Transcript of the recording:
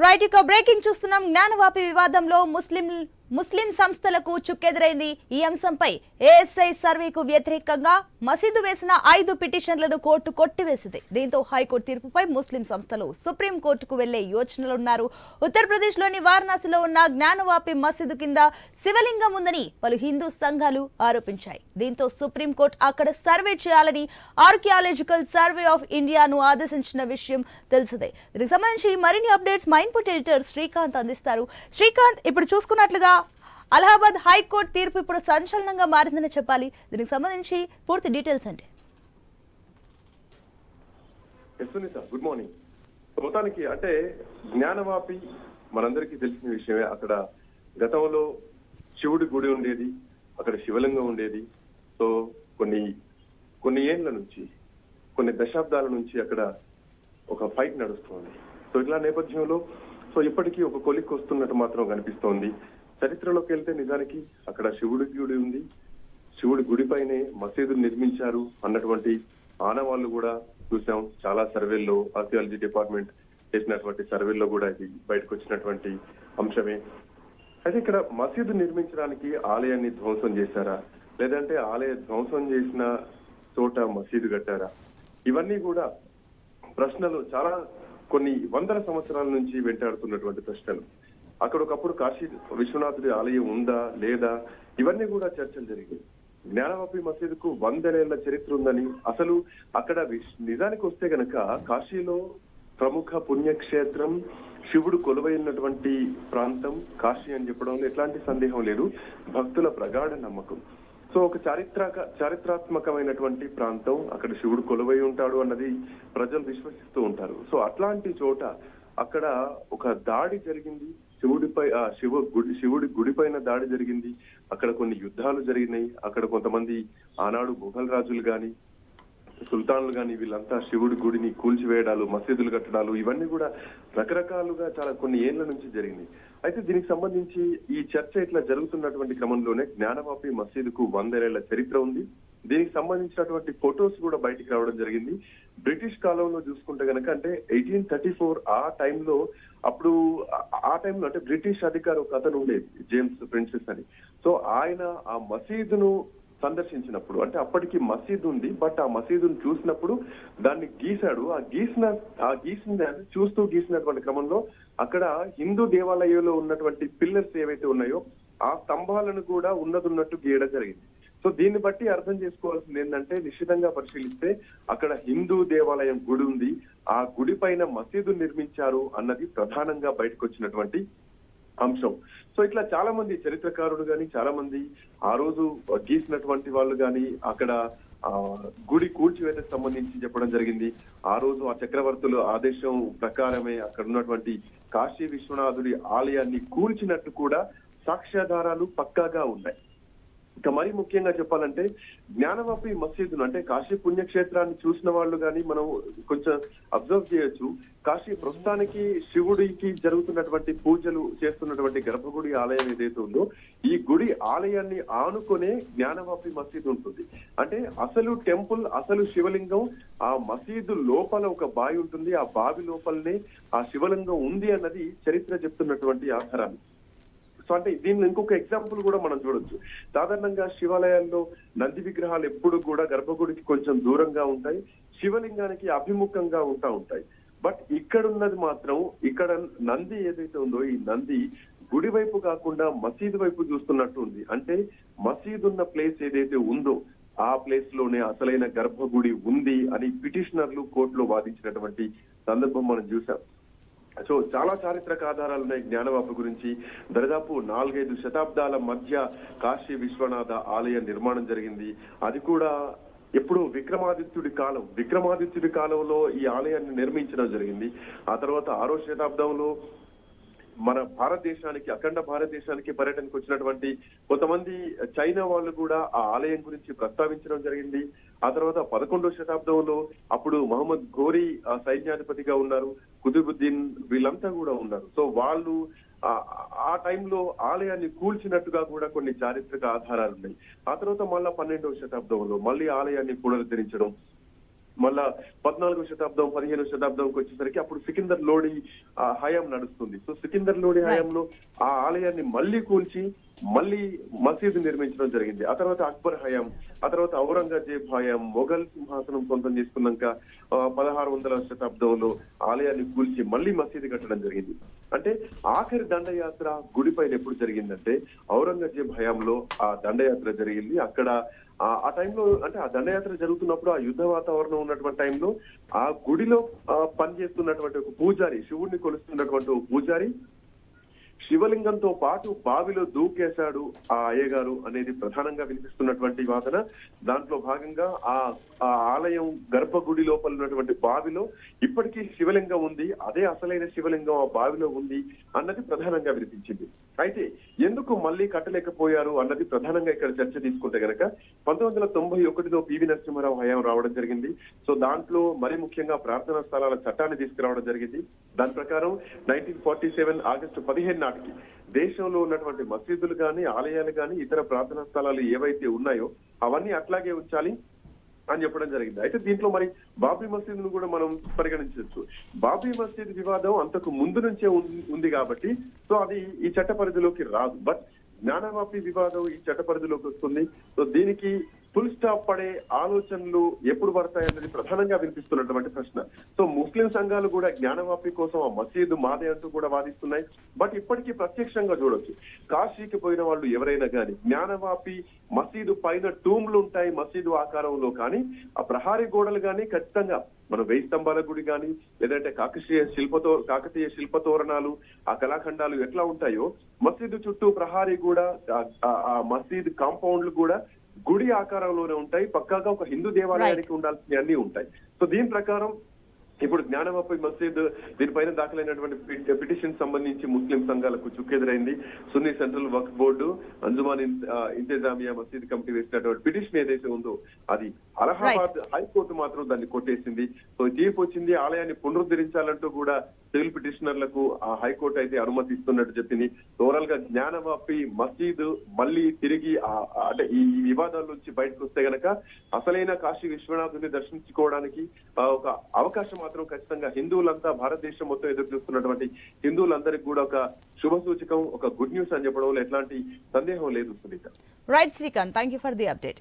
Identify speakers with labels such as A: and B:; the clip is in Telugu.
A: రైట్ ఇక బ్రేకింగ్ చూస్తున్నాం. జ్ఞానవాపి వివాదంలో ముస్లిం సంస్థలకు చుక్కెదురైంది. ఈ అంశంపై ఏఎస్ఐ సర్వేకు వ్యతిరేకంగా మసీదు వేసిన 5 పిటిషన్లను కోర్టు కొట్టివేసింది. దీంతో హైకోర్టు తీర్పుపై ముస్లిం సంస్థలు సుప్రీం కోర్టుకు వెళ్లే యోచనలున్నారు. ఉత్తరప్రదేశ్లోని వారణాసిలో ఉన్న జ్ఞానవాపి మసీదు కింద శివలింగం ఉందని పలు హిందూ సంఘాలు ఆరోపించాయి. దీంతో సుప్రీంకోర్టు అక్కడ సర్వే చేయాలని ఆర్కియాలజికల్ సర్వే ఆఫ్ ఇండియాను ఆదేశించిన విషయం తెలిసిందే. దీనికి సంబంధించి మరిన్ని అప్డేట్స్ మా ఇన్పుట్ ఎడిటర్ శ్రీకాంత్ అందిస్తారు. శ్రీకాంత్, ఇప్పుడు చూసుకున్నట్లుగా అలహాబాద్ హైకోర్టు తీర్పు ఇప్పుడు సంచలనంగా మారిందని చెప్పాలి. దీనికి సంబంధించి పూర్తి డీటెయిల్స్ అంటే
B: గుడ్ మార్నింగ్. మొత్తానికి అంటే జ్ఞానవాపి మనందరికీ తెలిసిన విషయమే. అక్కడ గతంలో శివుడి గుడి ఉండేది, అక్కడ శివలింగం ఉండేది. సో కొన్ని ఏళ్ల నుంచి, కొన్ని దశాబ్దాల నుంచి అక్కడ ఒక ఫైట్ నడుస్తుంది. సో ఇట్లా నేపథ్యంలో ఇప్పటికీ ఒక కొలిక్కి వస్తున్నట్టు మాత్రం కనిపిస్తోంది. చరిత్రలోకి వెళ్తే నిజానికి అక్కడ శివుడి గుడి ఉంది, శివుడి గుడిపైనే మసీదు నిర్మించారు అన్నటువంటి ఆనవాళ్లు కూడా చూసాం. చాలా సర్వేల్లో, ఆర్కియాలజీ డిపార్ట్మెంట్ చేసినటువంటి సర్వేల్లో కూడా ఇది బయటకు వచ్చినటువంటి అంశమే. అయితే ఇక్కడ మసీదు నిర్మించడానికి ఆలయాన్ని ధ్వంసం చేశారా, లేదంటే ఆలయ ధ్వంసం చేసిన చోట మసీదు కట్టారా? ఇవన్నీ కూడా ప్రశ్నలు, చాలా కొన్ని వందల సంవత్సరాల నుంచి వెంటాడుతున్నటువంటి ప్రశ్నలు. అక్కడ ఒకప్పుడు కాశీ విశ్వనాథుడి ఆలయం ఉందా లేదా, ఇవన్నీ కూడా చర్చలు జరిగాయి. జ్ఞానవాపి మసీదుకు 100 ఏళ్ల చరిత్ర ఉందని, అసలు అక్కడ నిజానికి వస్తే గనక కాశీలో ప్రముఖ పుణ్యక్షేత్రం, శివుడు కొలువైనటువంటి ప్రాంతం కాశీ అని చెప్పడంలో ఎట్లాంటి సందేహం లేదు. భక్తుల ప్రగాఢ నమ్మకం. సో ఒక చారిత్రాత్మకమైనటువంటి ప్రాంతం, అక్కడ శివుడు కొలువై ఉంటాడు అన్నది ప్రజలు విశ్వసిస్తూ ఉంటారు. సో అట్లాంటి చోట అక్కడ ఒక దాడి జరిగింది, శివుడి గుడి పైన దాడి జరిగింది. అక్కడ కొన్ని యుద్ధాలు జరిగినాయి. అక్కడ కొంతమంది ఆనాడు మొఘల్ రాజులు గాని, సుల్తాన్లు గాని, వీళ్ళంతా శివుడి గుడిని కూల్చివేయడాలు, మసీదులు కట్టడాలు, ఇవన్నీ కూడా రకరకాలుగా చాలా కొన్ని ఏళ్ల నుంచి జరిగింది. అయితే దీనికి సంబంధించి ఈ చర్చ ఇట్లా జరుగుతున్నటువంటి క్రమంలోనే జ్ఞానవాపి మసీదుకు 100 ఏళ్ల చరిత్ర ఉంది. దీనికి సంబంధించినటువంటి ఫొటోస్ కూడా బయటికి రావడం జరిగింది. బ్రిటిష్ కాలంలో చూసుకుంటే గనక, అంటే 1834 ఆ టైంలో అంటే బ్రిటిష్ అధికారి ఒక అతను ఉండేది, జేమ్స్ ప్రిన్సెస్ అని. సో ఆయన ఆ మసీదును సందర్శించినప్పుడు, అంటే అప్పటికి మసీదు ఉంది, బట్ ఆ మసీదును చూసినప్పుడు దాన్ని గీశాడు. చూస్తూ గీసినటువంటి క్రమంలో అక్కడ హిందూ దేవాలయంలో ఉన్నటువంటి పిల్లర్స్ ఏవైతే ఉన్నాయో ఆ స్తంభాలను కూడా ఉన్నట్టు గీయడం జరిగింది. సో దీన్ని బట్టి అర్థం చేసుకోవాల్సింది ఏంటంటే, నిశ్చితంగా పరిశీలిస్తే అక్కడ హిందూ దేవాలయం గుడి ఉంది, ఆ గుడి పైన మసీదు నిర్మించారు అన్నది ప్రధానంగా బయటకు వచ్చినటువంటి అంశం. సో ఇట్లా చాలా మంది చరిత్రకారులు గాని, చాలా మంది ఆ రోజు గీసినటువంటి వాళ్ళు గాని అక్కడ గుడి కూల్చివేతకు సంబంధించి చెప్పడం జరిగింది. ఆ రోజు ఆ చక్రవర్తుల ఆదేశం ప్రకారమే అక్కడ ఉన్నటువంటి కాశీ విశ్వనాథుడి ఆలయాన్ని కూల్చినట్టు కూడా సాక్ష్యాధారాలు పక్కాగా ఉన్నాయి. ఇక మరీ ముఖ్యంగా చెప్పాలంటే, జ్ఞానవాపి మసీదును, అంటే కాశీ పుణ్యక్షేత్రాన్ని చూసిన వాళ్ళు కానీ మనం కొంచెం అబ్జర్వ్ చేయొచ్చు. కాశీ ప్రస్తుతానికి శివుడికి జరుగుతున్నటువంటి పూజలు చేస్తున్నటువంటి గర్భగుడి ఆలయం ఏదైతే ఉందో, ఈ గుడి ఆలయాన్ని ఆనుకునే జ్ఞానవాపి మసీదు ఉంటుంది. అంటే అసలు టెంపుల్, అసలు శివలింగం ఆ మసీదు లోపల ఒక బావి ఉంటుంది, ఆ బావి లోపలనే ఆ శివలింగం ఉంది అన్నది చరిత్ర చెప్తున్నటువంటి ఆధారాలు. సో అంటే దీన్ని ఇంకొక ఎగ్జాంపుల్ కూడా మనం చూడొచ్చు. సాధారణంగా శివాలయాల్లో నంది విగ్రహాలు ఎప్పుడు కూడా గర్భగుడికి కొంచెం దూరంగా ఉంటాయి, శివలింగానికి అభిముఖంగా ఉంటాయి. బట్ ఇక్కడ ఉన్నది మాత్రం, ఇక్కడ నంది ఏదైతే ఉందో, ఈ నంది గుడి వైపు కాకుండా మసీదు వైపు చూస్తున్నట్టు ఉంది. అంటే మసీదు ఉన్న ప్లేస్ ఏదైతే ఉందో ఆ ప్లేస్ లోనే అసలైన గర్భగుడి ఉంది అని పిటిషనర్లు కోర్టులో వాదించినటువంటి సందర్భం మనం చూసాం. సో చాలా చారిత్రక ఆధారాలు ఉన్నాయి జ్ఞానవాపి గురించి. దాదాపు 4-5 శతాబ్దాల మధ్య కాశీ విశ్వనాథ ఆలయ నిర్మాణం జరిగింది. అది కూడా ఎప్పుడు విక్రమాదిత్యుడి కాలంలో ఈ ఆలయాన్ని నిర్మించడం జరిగింది. ఆ తర్వాత 6వ శతాబ్దంలో మన భారతదేశానికి, అఖండ భారతదేశానికి పర్యటనకు వచ్చినటువంటి కొంతమంది చైనా వాళ్ళు కూడా ఆ ఆలయం గురించి ప్రస్తావించడం జరిగింది. ఆ తర్వాత 11వ శతాబ్దంలో అప్పుడు మహమ్మద్ ఘోరీ సైన్యాధిపతిగా ఉన్నారు, కుతుబుద్దీన్, వీళ్ళంతా కూడా ఉన్నారు. సో వాళ్ళు ఆ టైంలో ఆలయాన్ని కూల్చినట్టుగా కూడా కొన్ని చారిత్రక ఆధారాలు ఉన్నాయి. ఆ తర్వాత మళ్ళా 12వ శతాబ్దంలో మళ్ళీ ఆలయాన్ని పునరుద్ధరించడం, మళ్ళా 14వ శతాబ్దం 15వ శతాబ్దంకి వచ్చేసరికి అప్పుడు సికిందర్ లోడి హయాం నడుస్తుంది. సో సికిందర్ లోడి హయాంలో ఆ ఆలయాన్ని మళ్ళీ కూల్చి మళ్ళీ మసీదు నిర్మించడం జరిగింది. ఆ తర్వాత అక్బర్ హయాం, ఆ తర్వాత ఔరంగజేబ్ హయాం మొఘల్ సింహాసనం సొంతం చేసుకున్నాక 1600వ శతాబ్దంలో ఆలయాన్ని కూల్చి మళ్ళీ మసీదు కట్టడం జరిగింది. అంటే ఆఖరి దండయాత్ర గుడిపైన ఎప్పుడు జరిగిందంటే ఔరంగజేబ్ హయాంలో ఆ దండయాత్ర జరిగింది. అక్కడ ఆ టైంలో అంటే ఆ దండయాత్ర జరుగుతున్నప్పుడు ఆ యుద్ధ వాతావరణం ఉన్నటువంటి టైంలో ఆ గుడిలో పనిచేస్తున్నటువంటి ఒక పూజారి, శివుడిని కొలుస్తున్నటువంటి ఒక పూజారి శివలింగంతో పాటు బావిలో దూకేశాడు ఆ అయ్యగారు అనేది ప్రధానంగా వినిపిస్తున్నటువంటి వాదన. దాంట్లో భాగంగా ఆ ఆలయం గర్భగుడి లోపల ఉన్నటువంటి బావిలో ఇప్పటికీ శివలింగం ఉంది, అదే అసలైన శివలింగం ఆ బావిలో ఉంది అన్నది ప్రధానంగా వినిపించింది. అయితే ఎందుకు మళ్ళీ కట్టలేకపోయారు అన్నది ప్రధానంగా ఇక్కడ చర్చ తీసుకుంటే గనక 1991లో పివి నరసింహారావు హయాం రావడం జరిగింది. సో దాంట్లో మరి ముఖ్యంగా ప్రార్థనా స్థలాల చట్టాన్ని తీసుకురావడం జరిగింది. దాని ప్రకారం 1947 ఆగస్టు 15 నాటికి దేశంలో ఉన్నటువంటి మసీదులు గాని ఆలయాలు గాని ఇతర ప్రార్థనా స్థలాలు ఏవైతే ఉన్నాయో అవన్నీ అట్లాగే ఉంచాలి అని చెప్పడం జరిగింది. అయితే దీంట్లో మరి బాబ్రీ మసీదును కూడా మనం పరిగణించవచ్చు. బాబ్రీ మసీద్ వివాదం అంతకు ముందు నుంచే ఉంది కాబట్టి సో అది ఈ చట్ట పరిధిలోకి రాదు. బట్ జ్ఞానవాపి వివాదం ఈ చట్ట పరిధిలోకి వస్తుంది. సో దీనికి ఫుల్ స్టాప్ పడే ఆలోచనలు ఎప్పుడు పడతాయన్నది ప్రధానంగా వినిపిస్తున్నటువంటి ప్రశ్న. సో ముస్లిం సంఘాలు కూడా జ్ఞానవాపి కోసం ఆ మసీదు మాదే అంటూ కూడా వాదిస్తున్నాయి. బట్ ఇప్పటికీ ప్రత్యక్షంగా చూడొచ్చు, కాశీకి పోయిన వాళ్ళు ఎవరైనా కానీ జ్ఞానవాపి మసీదు పైన టూమ్లు ఉంటాయి మసీదు ఆకారంలో, కానీ ఆ ప్రహారీ గోడలు కానీ ఖచ్చితంగా మనం 1000 స్తంభాల గుడి కానీ లేదంటే కాకతీయ శిల్పతోరణాలు ఆ కళాఖండాలు ఎట్లా ఉంటాయో మసీదు చుట్టూ ప్రహారీ కూడా ఆ మసీదు కాంపౌండ్లు కూడా గుడి ఆకారంలోనే ఉంటాయి. పక్కాగా ఒక హిందూ దేవాలయానికి ఉండాల్సిన అన్ని ఉంటాయి. సో దీని ప్రకారం ఇప్పుడు జ్ఞానవాపి మసీద్ దీనిపైన దాఖలైనటువంటి పిటిషన్ సంబంధించి ముస్లిం సంఘాలకు చుక్కెదురైంది. సున్నీ సెంట్రల్ వక్ఫ్ బోర్డు, అంజుమాన్ ఇంతజామియా మసీద్ కమిటీ వేసినటువంటి పిటిషన్ ఏదైతే ఉందో అది అలహాబాద్ హైకోర్టు మాత్రం దాన్ని కొట్టేసింది. సో తీర్పు వచ్చింది. ఆలయాన్ని పునరుద్ధరించాలంటూ కూడా సివిల్ పిటిషనర్లకు ఆ హైకోర్టు అయితే అనుమతి ఇస్తున్నట్టు చెప్పింది. ఓవరాల్ గా జ్ఞానవాపి మసీదు మళ్ళీ తిరిగి అంటే ఈ వివాదాల నుంచి బయటకు వస్తే గనక అసలైన కాశీ విశ్వనాథుని దర్శించుకోవడానికి ఒక అవకాశం మాత్రం ఖచ్చితంగా హిందువులంతా భారతదేశం మొత్తం ఎదురు చూస్తున్నటువంటి హిందువులందరికీ కూడా ఒక శుభ సూచకం, ఒక గుడ్ న్యూస్ అని చెప్పడంలో ఎట్లాంటి సందేహం లేదు Sunitha.
A: Right Srikanth, thank you for the update.